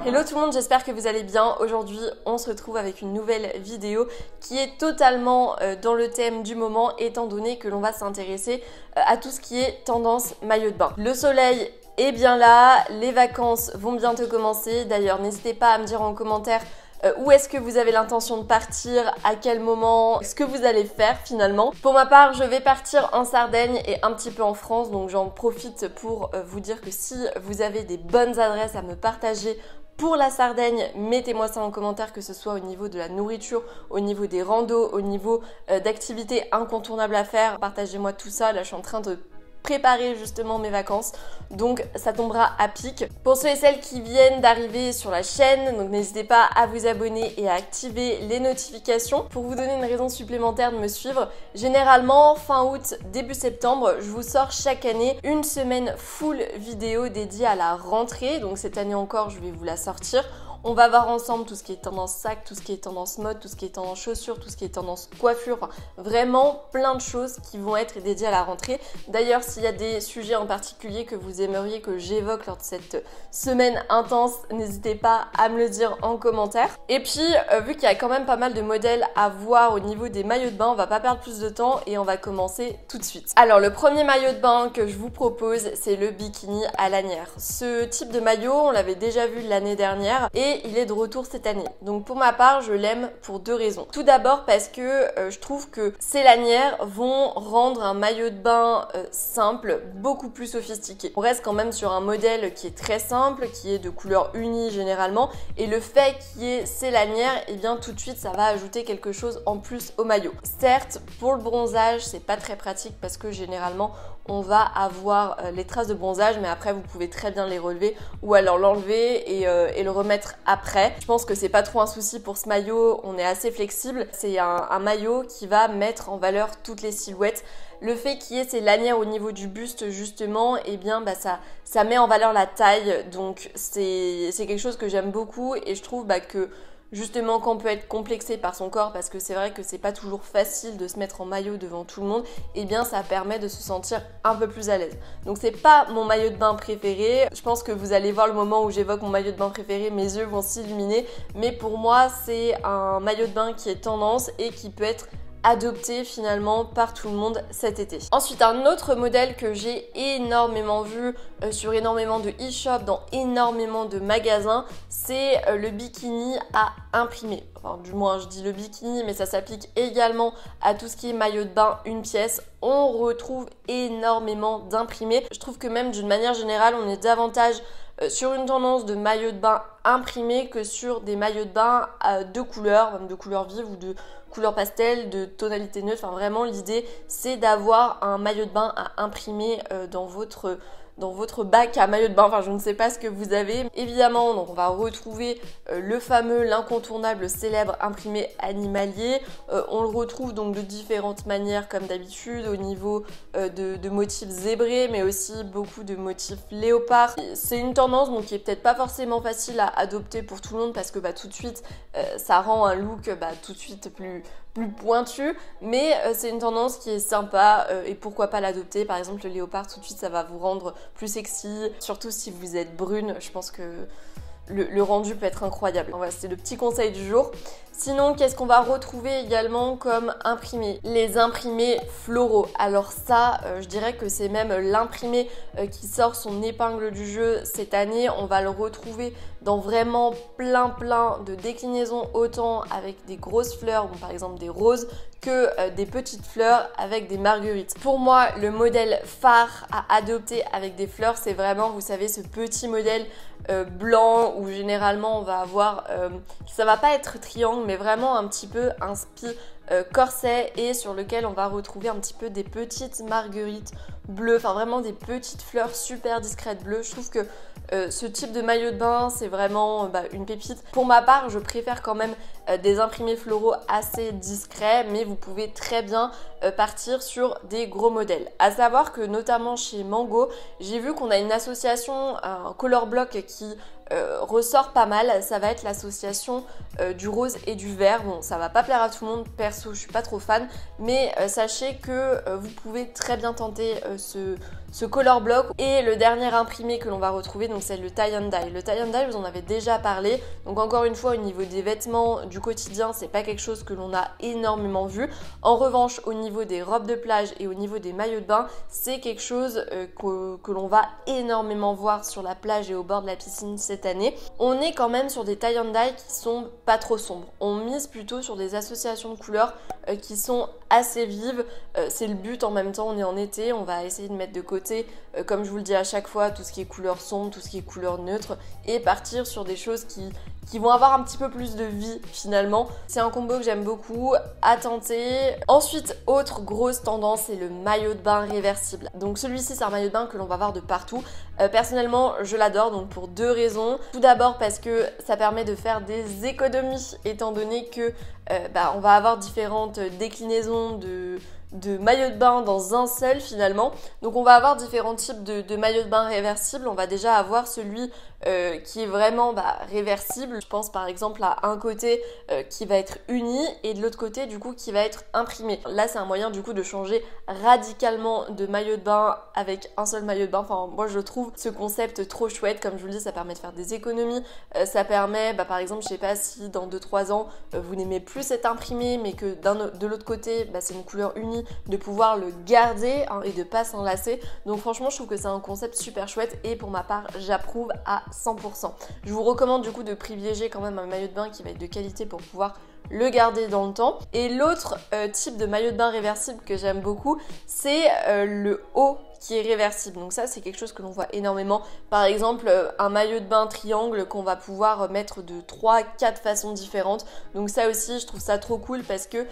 Hello tout le monde, j'espère que vous allez bien. Aujourd'hui, on se retrouve avec une nouvelle vidéo qui est totalement dans le thème du moment, étant donné que l'on va s'intéresser à tout ce qui est tendance maillot de bain. Le soleil est bien là, les vacances vont bientôt commencer. D'ailleurs, n'hésitez pas à me dire en commentaire où est-ce que vous avez l'intention de partir, à quel moment, ce que vous allez faire finalement. Pour ma part, je vais partir en Sardaigne et un petit peu en France, donc j'en profite pour vous dire que si vous avez des bonnes adresses à me partager pour la Sardaigne, mettez-moi ça en commentaire, que ce soit au niveau de la nourriture, au niveau des randos, au niveau d'activités incontournables à faire. Partagez-moi tout ça, là je suis en train de préparer justement mes vacances, donc ça tombera à pic. Pour ceux et celles qui viennent d'arriver sur la chaîne, donc n'hésitez pas à vous abonner et à activer les notifications pour vous donner une raison supplémentaire de me suivre. Généralement, fin août, début septembre, je vous sors chaque année une semaine full vidéo dédiée à la rentrée, donc cette année encore, je vais vous la sortir. On va voir ensemble tout ce qui est tendance sac, tout ce qui est tendance mode, tout ce qui est tendance chaussures, tout ce qui est tendance coiffure, enfin vraiment plein de choses qui vont être dédiées à la rentrée. D'ailleurs, s'il y a des sujets en particulier que vous aimeriez que j'évoque lors de cette semaine intense, n'hésitez pas à me le dire en commentaire. Et puis, vu qu'il y a quand même pas mal de modèles à voir au niveau des maillots de bain, on va pas perdre plus de temps et on va commencer tout de suite. Alors, le premier maillot de bain que je vous propose, c'est le bikini à lanière. Ce type de maillot, on l'avait déjà vu l'année dernière et il est de retour cette année. Donc pour ma part, je l'aime pour deux raisons. Tout d'abord parce que je trouve que ces lanières vont rendre un maillot de bain simple, beaucoup plus sophistiqué. On reste quand même sur un modèle qui est très simple, qui est de couleur unie généralement, et le fait qu'il y ait ces lanières, et bien tout de suite ça va ajouter quelque chose en plus au maillot. Certes, pour le bronzage, c'est pas très pratique parce que généralement on va avoir les traces de bronzage, mais après vous pouvez très bien les relever ou alors l'enlever et le remettre après. Je pense que c'est pas trop un souci pour ce maillot, on est assez flexible. C'est un maillot qui va mettre en valeur toutes les silhouettes. Le fait qu'il y ait ces lanières au niveau du buste justement, eh bien ça met en valeur la taille, donc c'est quelque chose que j'aime beaucoup et je trouve que justement qu'on peut être complexé par son corps, parce que c'est vrai que c'est pas toujours facile de se mettre en maillot devant tout le monde, et bien ça permet de se sentir un peu plus à l'aise. Donc c'est pas mon maillot de bain préféré, je pense que vous allez voir le moment où j'évoque mon maillot de bain préféré, mes yeux vont s'illuminer, mais pour moi c'est un maillot de bain qui est tendance et qui peut être adopté finalement par tout le monde cet été. Ensuite, un autre modèle que j'ai énormément vu sur énormément de e-shop, dans énormément de magasins, c'est le bikini à imprimer. Enfin, du moins, je dis le bikini, mais ça s'applique également à tout ce qui est maillot de bain une pièce. On retrouve énormément d'imprimés. Je trouve que même d'une manière générale, on est davantage sur une tendance de maillot de bain imprimé que sur des maillots de bain de couleurs, même de couleurs vives ou de couleur pastel, de tonalité neutre. Enfin vraiment l'idée c'est d'avoir un maillot de bain à imprimer dans votre bac à maillot de bain, enfin je ne sais pas ce que vous avez. Évidemment, donc on va retrouver le fameux, l'incontournable, célèbre imprimé animalier. On le retrouve donc de différentes manières comme d'habitude au niveau de motifs zébrés, mais aussi beaucoup de motifs léopard. C'est une tendance donc qui est peut-être pas forcément facile à adopter pour tout le monde parce que tout de suite ça rend un look tout de suite plus pointu, mais c'est une tendance qui est sympa et pourquoi pas l'adopter. Par exemple le léopard, tout de suite ça va vous rendre plus sexy, surtout si vous êtes brune, je pense que le rendu peut être incroyable. Voilà, c'est le petit conseil du jour. Sinon, qu'est-ce qu'on va retrouver également comme imprimé? Les imprimés floraux. Alors ça, je dirais que c'est même l'imprimé qui sort son épingle du jeu cette année. On va le retrouver dans vraiment plein de déclinaisons, autant avec des grosses fleurs, bon, par exemple des roses, que des petites fleurs avec des marguerites. Pour moi, le modèle phare à adopter avec des fleurs, c'est vraiment, vous savez, ce petit modèle blanc où généralement on va avoir, ça va pas être triangle, mais vraiment un petit peu un spi corset et sur lequel on va retrouver un petit peu des petites marguerites bleues, enfin vraiment des petites fleurs super discrètes bleues. Je trouve que ce type de maillot de bain c'est vraiment une pépite. Pour ma part, je préfère quand même des imprimés floraux assez discrets, mais vous pouvez très bien partir sur des gros modèles. À savoir que notamment chez Mango, j'ai vu qu'on a une association, un color block qui ressort pas mal. Ça va être l'association du rose et du vert. Bon, ça va pas plaire à tout le monde, perso je suis pas trop fan, mais sachez que vous pouvez très bien tenter ce color block. Et le dernier imprimé que l'on va retrouver, donc c'est le tie and dye. Le tie and dye, je vous en avais déjà parlé. Donc encore une fois, au niveau des vêtements du quotidien, c'est pas quelque chose que l'on a énormément vu. En revanche, au niveau des robes de plage et au niveau des maillots de bain, c'est quelque chose que l'on va énormément voir sur la plage et au bord de la piscine cette année. On est quand même sur des tie and dye qui sont pas trop sombres. On mise plutôt sur des associations de couleurs qui sont assez vives. C'est le but en même temps, on est en été, on va essayer de mettre de côté, comme je vous le dis à chaque fois, tout ce qui est couleur sombre, tout ce qui est couleur neutre et partir sur des choses qui vont avoir un petit peu plus de vie finalement. C'est un combo que j'aime beaucoup, à tenter. Ensuite, autre grosse tendance, c'est le maillot de bain réversible. Donc celui-ci, c'est un maillot de bain que l'on va voir de partout. Personnellement, je l'adore, donc pour deux raisons. Tout d'abord parce que ça permet de faire des économies, étant donné que on va avoir différentes déclinaisons de maillots de bain dans un seul finalement. Donc on va avoir différents types de maillots de bain réversibles. On va déjà avoir celui qui est vraiment réversible. Je pense par exemple à un côté qui va être uni et de l'autre côté du coup qui va être imprimé. Là c'est un moyen du coup de changer radicalement de maillot de bain avec un seul maillot de bain. Enfin moi je trouve ce concept trop chouette. Comme je vous le dis, ça permet de faire des économies. Ça permet par exemple, je sais pas si dans 2-3 ans vous n'aimez plus cet imprimé mais que de l'autre côté c'est une couleur unie, de pouvoir le garder et de pas s'enlacer. Donc franchement je trouve que c'est un concept super chouette et pour ma part j'approuve à 100%. Je vous recommande du coup de privilégier quand même un maillot de bain qui va être de qualité pour pouvoir le garder dans le temps. Et l'autre type de maillot de bain réversible que j'aime beaucoup, c'est le haut qui est réversible. Donc ça c'est quelque chose que l'on voit énormément. Par exemple un maillot de bain triangle qu'on va pouvoir mettre de 3-4 façons différentes. Donc ça aussi je trouve ça trop cool parce que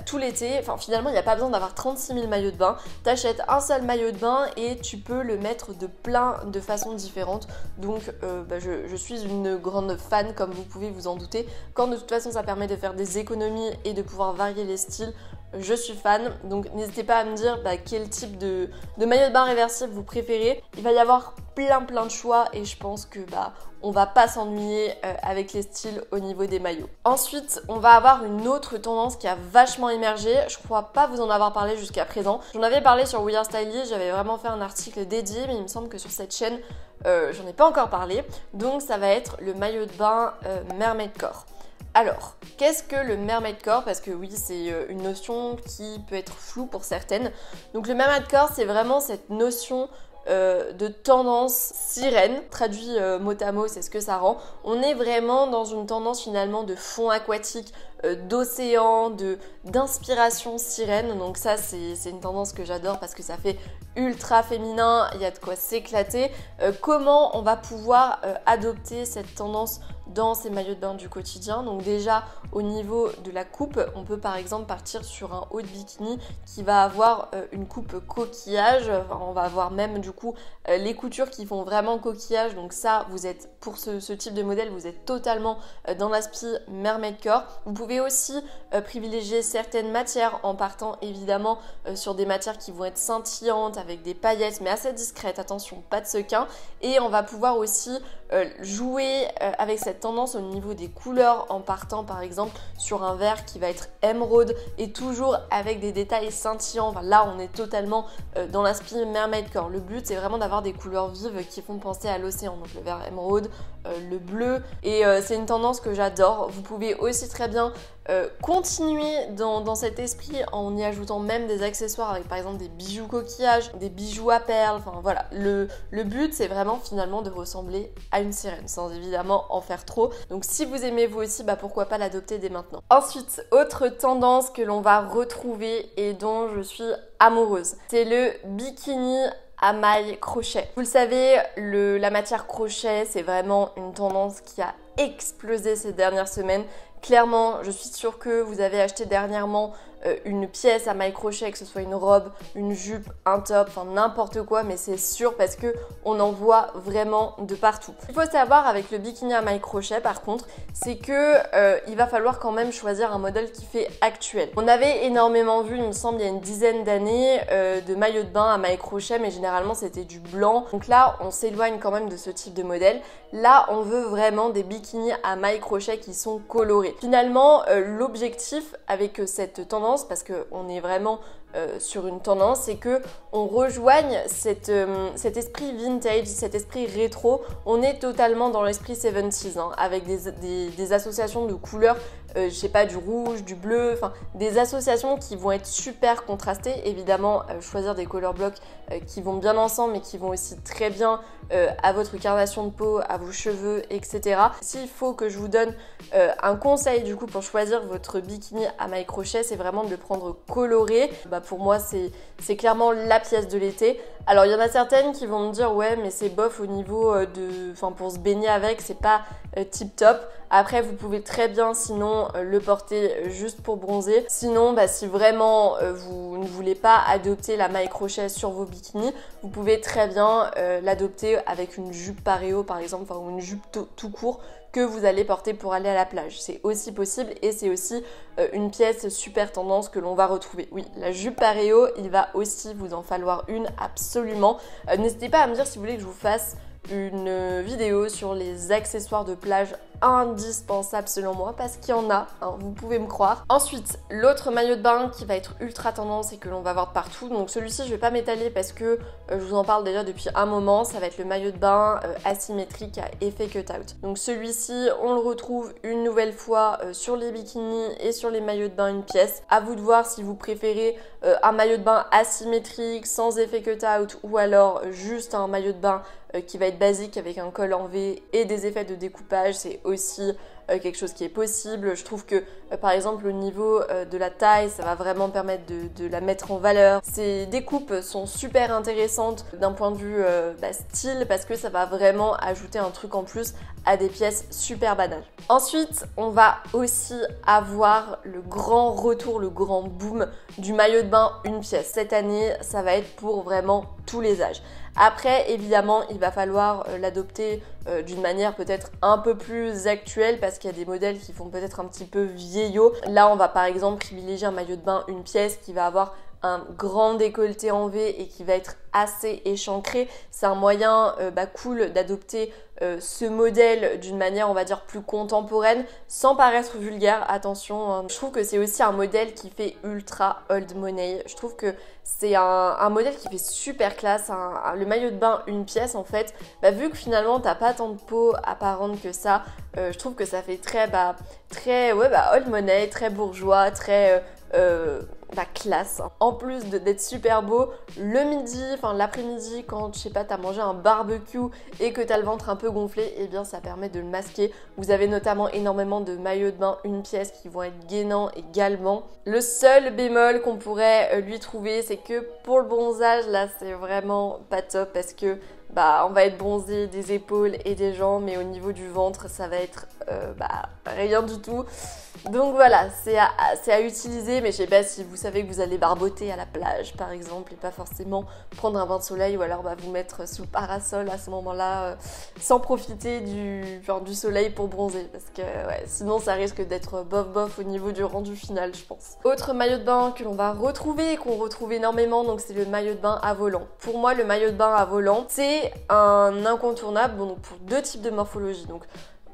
tout l'été, finalement il n'y a pas besoin d'avoir 36 000 maillots de bain. T'achètes un seul maillot de bain et tu peux le mettre de plein de façons différentes. Donc je suis une grande fan, comme vous pouvez vous en douter. Quand de toute façon ça permet de faire des économies et de pouvoir varier les styles, je suis fan. Donc n'hésitez pas à me dire quel type de maillot de bain réversible vous préférez. Il va y avoir plein de choix et je pense que on va pas s'ennuyer avec les styles au niveau des maillots. Ensuite, on va avoir une autre tendance qui a vachement émergé. Je crois pas vous en avoir parlé jusqu'à présent. J'en avais parlé sur We Are Stylish, j'avais vraiment fait un article dédié, mais il me semble que sur cette chaîne, j'en ai pas encore parlé. Donc ça va être le maillot de bain Mermaid Core. Alors, qu'est-ce que le Mermaid Core? Parce que oui, c'est une notion qui peut être floue pour certaines. Donc le Mermaid Core, c'est vraiment cette notion de tendance sirène. Traduit mot à mot, c'est ce que ça rend. On est vraiment dans une tendance finalement de fond aquatique, d'océan, d'inspiration sirène. Donc ça c'est une tendance que j'adore parce que ça fait ultra féminin, il y a de quoi s'éclater. Comment on va pouvoir adopter cette tendance dans ces maillots de bain du quotidien? Donc déjà au niveau de la coupe, on peut par exemple partir sur un haut de bikini qui va avoir une coupe coquillage. Enfin, on va avoir même du coup les coutures qui font vraiment coquillage. Donc ça, vous êtes pour ce type de modèle, vous êtes totalement dans l'aspi Mermaid Core. Vous pouvez aussi privilégier certaines matières en partant évidemment sur des matières qui vont être scintillantes avec des paillettes mais assez discrètes, attention, pas de sequins. Et on va pouvoir aussi jouer avec cette tendance au niveau des couleurs en partant par exemple sur un vert qui va être émeraude et toujours avec des détails scintillants. Enfin, là on est totalement dans l'aspi Mermaid Core. Le but c'est vraiment d'avoir des couleurs vives qui font penser à l'océan, donc le vert émeraude, le bleu, et c'est une tendance que j'adore. Vous pouvez aussi très bien continuer dans cet esprit en y ajoutant même des accessoires avec par exemple des bijoux coquillages, des bijoux à perles, enfin voilà. Le but c'est vraiment finalement de ressembler à une sirène sans évidemment en faire trop. Donc si vous aimez vous aussi, pourquoi pas l'adopter dès maintenant. Ensuite, autre tendance que l'on va retrouver et dont je suis amoureuse, c'est le bikini à mailles crochet. Vous le savez, la matière crochet, c'est vraiment une tendance qui a explosé ces dernières semaines. Clairement, je suis sûre que vous avez acheté dernièrement une pièce à mailles crochet, que ce soit une robe, une jupe, un top, enfin n'importe quoi, mais c'est sûr parce que on en voit vraiment de partout. Il faut savoir avec le bikini à mailles crochet par contre, c'est que il va falloir quand même choisir un modèle qui fait actuel. On avait énormément vu, il me semble, il y a une dizaine d'années, de maillots de bain à mailles crochet, mais généralement c'était du blanc. Donc là, on s'éloigne quand même de ce type de modèle. Là, on veut vraiment des bikinis à mailles crochet qui sont colorés. Finalement, l'objectif avec cette tendance, parce qu'on est vraiment sur une tendance, c'est que on rejoigne cet esprit vintage, cet esprit rétro. On est totalement dans l'esprit 70s, hein, avec des associations de couleurs, je sais pas, du rouge, du bleu, enfin des associations qui vont être super contrastées. Évidemment, choisir des color blocks qui vont bien ensemble mais qui vont aussi très bien à votre carnation de peau, à vos cheveux, etc. S'il faut que je vous donne un conseil du coup pour choisir votre bikini à mailles crochet, c'est vraiment de le prendre coloré. Pour moi, c'est clairement la pièce de l'été. Alors il y en a certaines qui vont me dire ouais mais c'est bof au niveau pour se baigner avec, c'est pas tip top. Après vous pouvez très bien sinon le porter juste pour bronzer. Sinon si vraiment vous ne voulez pas adopter la maille crochet sur vos bikinis, vous pouvez très bien l'adopter avec une jupe paréo par exemple, ou une jupe tout court que vous allez porter pour aller à la plage. C'est aussi possible et c'est aussi une pièce super tendance que l'on va retrouver. Oui, la jupe paréo, il va aussi vous en falloir une absolument. N'hésitez pas à me dire si vous voulez que je vous fasse une vidéo sur les accessoires de plage indispensables selon moi parce qu'il y en a, hein, vous pouvez me croire. Ensuite, l'autre maillot de bain qui va être ultra tendance et que l'on va voir partout, donc celui-ci je vais pas m'étaler parce que je vous en parle déjà depuis un moment, ça va être le maillot de bain asymétrique à effet cut-out. Donc celui-ci, on le retrouve une nouvelle fois sur les bikinis et sur les maillots de bain une pièce. À vous de voir si vous préférez un maillot de bain asymétrique sans effet cut-out ou alors juste un maillot de bain qui va être basique avec un col en V et des effets de découpage. C'est aussi quelque chose qui est possible. Je trouve que par exemple au niveau de la taille, ça va vraiment permettre de la mettre en valeur. Ces découpes sont super intéressantes d'un point de vue style parce que ça va vraiment ajouter un truc en plus à des pièces super banales. Ensuite, on va aussi avoir le grand retour, le grand boom du maillot de bain une pièce. Cette année, ça va être pour vraiment tous les âges. Après, évidemment, il va falloir l'adopter d'une manière peut-être un peu plus actuelle parce qu'il y a des modèles qui font peut-être un petit peu vieillot. Là, on va par exemple privilégier un maillot de bain une pièce qui va avoir un grand décolleté en V et qui va être assez échancré. C'est un moyen cool d'adopter ce modèle d'une manière on va dire plus contemporaine sans paraître vulgaire, attention hein. Je trouve que c'est aussi un modèle qui fait ultra old money. Je trouve que c'est un modèle qui fait super classe, le maillot de bain une pièce en fait, vu que finalement t'as pas tant de peau apparente que ça, je trouve que ça fait très old money, très bourgeois, très classe. En plus d'être super beau, le midi, l'après-midi, quand je sais pas, t'as mangé un barbecue et que t'as le ventre un peu gonflé, eh bien ça permet de le masquer. Vous avez notamment énormément de maillots de bain une pièce qui vont être gainants et galbants. Le seul bémol qu'on pourrait lui trouver, c'est que pour le bronzage, là c'est vraiment pas top parce que on va être bronzé des épaules et des jambes, mais au niveau du ventre, ça va être rien du tout. Donc voilà, c'est à utiliser, mais je sais pas si vous savez que vous allez barboter à la plage par exemple et pas forcément prendre un bain de soleil ou alors vous mettre sous le parasol à ce moment-là sans profiter du soleil pour bronzer parce que sinon ça risque d'être bof au niveau du rendu final je pense. Autre maillot de bain que l'on va retrouver et qu'on retrouve énormément, donc c'est le maillot de bain à volant. Pour moi le maillot de bain à volant c'est un incontournable donc pour deux types de morphologie. Donc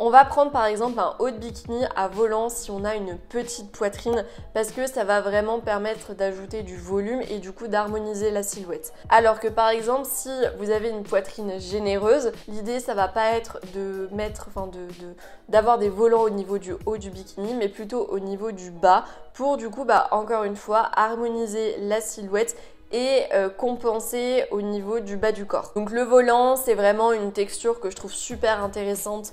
on va prendre par exemple un haut de bikini à volant si on a une petite poitrine parce que ça va vraiment permettre d'ajouter du volume et du coup d'harmoniser la silhouette. Alors que par exemple si vous avez une poitrine généreuse, l'idée ça va pas être de mettre, d'avoir des volants au niveau du haut du bikini mais plutôt au niveau du bas pour du coup encore une fois harmoniser la silhouette et compenser au niveau du bas du corps. Donc le volant c'est vraiment une texture que je trouve super intéressante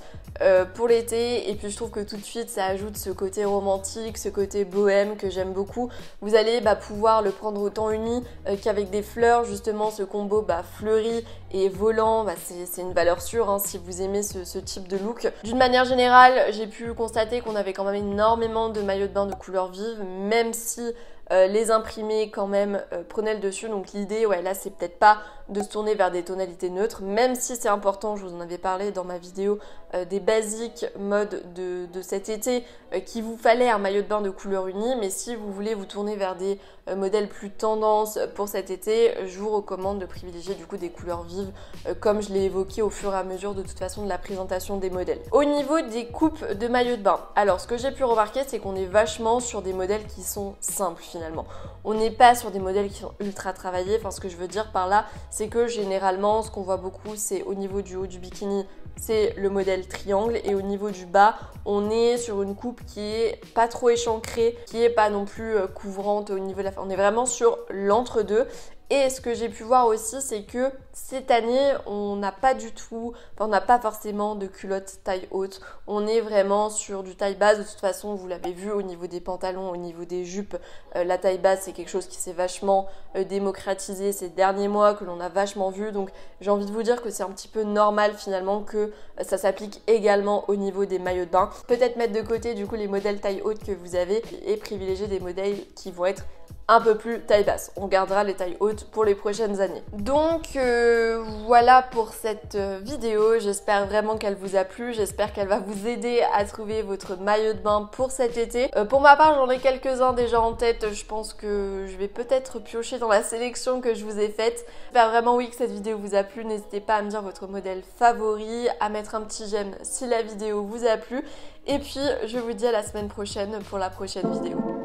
pour l'été et puis je trouve que tout de suite ça ajoute ce côté romantique, ce côté bohème que j'aime beaucoup. Vous allez pouvoir le prendre autant uni qu'avec des fleurs, justement ce combo fleuri et volant, c'est une valeur sûre hein, si vous aimez ce type de look. D'une manière générale, j'ai pu constater qu'on avait quand même énormément de maillots de bain de couleur vive, même si les imprimés quand même prenaient le dessus, donc l'idée là c'est peut-être pas de se tourner vers des tonalités neutres, même si c'est important, je vous en avais parlé dans ma vidéo des basiques mode de cet été, qu'il vous fallait un maillot de bain de couleur unie, mais si vous voulez vous tourner vers des modèles plus tendance pour cet été, je vous recommande de privilégier du coup des couleurs vives, comme je l'ai évoqué au fur et à mesure de toute façon de la présentation des modèles. Au niveau des coupes de maillot de bain, alors ce que j'ai pu remarquer, c'est qu'on est vachement sur des modèles qui sont simples finalement. On n'est pas sur des modèles qui sont ultra travaillés. Enfin, ce que je veux dire par là, c'est que généralement, ce qu'on voit beaucoup, c'est au niveau du haut du bikini, c'est le modèle triangle, et au niveau du bas, on est sur une coupe qui est pas trop échancrée, qui est pas non plus couvrante au niveau de la fin. On est vraiment sur l'entre-deux. Et ce que j'ai pu voir aussi, c'est que cette année, on n'a pas du tout, enfin, on n'a pas forcément de culotte taille haute. On est vraiment sur du taille basse. De toute façon, vous l'avez vu au niveau des pantalons, au niveau des jupes, la taille basse, c'est quelque chose qui s'est vachement démocratisé ces derniers mois, que l'on a vachement vu. Donc, j'ai envie de vous dire que c'est un petit peu normal finalement que ça s'applique également au niveau des maillots de bain. Peut-être mettre de côté du coup les modèles taille haute que vous avez et privilégier des modèles qui vont être un peu plus taille basse. On gardera les tailles hautes pour les prochaines années. Donc voilà pour cette vidéo. J'espère vraiment qu'elle vous a plu. J'espère qu'elle va vous aider à trouver votre maillot de bain pour cet été. Pour ma part, j'en ai quelques-uns déjà en tête. Je pense que je vais peut-être piocher dans la sélection que je vous ai faite. J'espère vraiment oui que cette vidéo vous a plu. N'hésitez pas à me dire votre modèle favori, à mettre un petit j'aime si la vidéo vous a plu. Et puis je vous dis à la semaine prochaine pour la prochaine vidéo.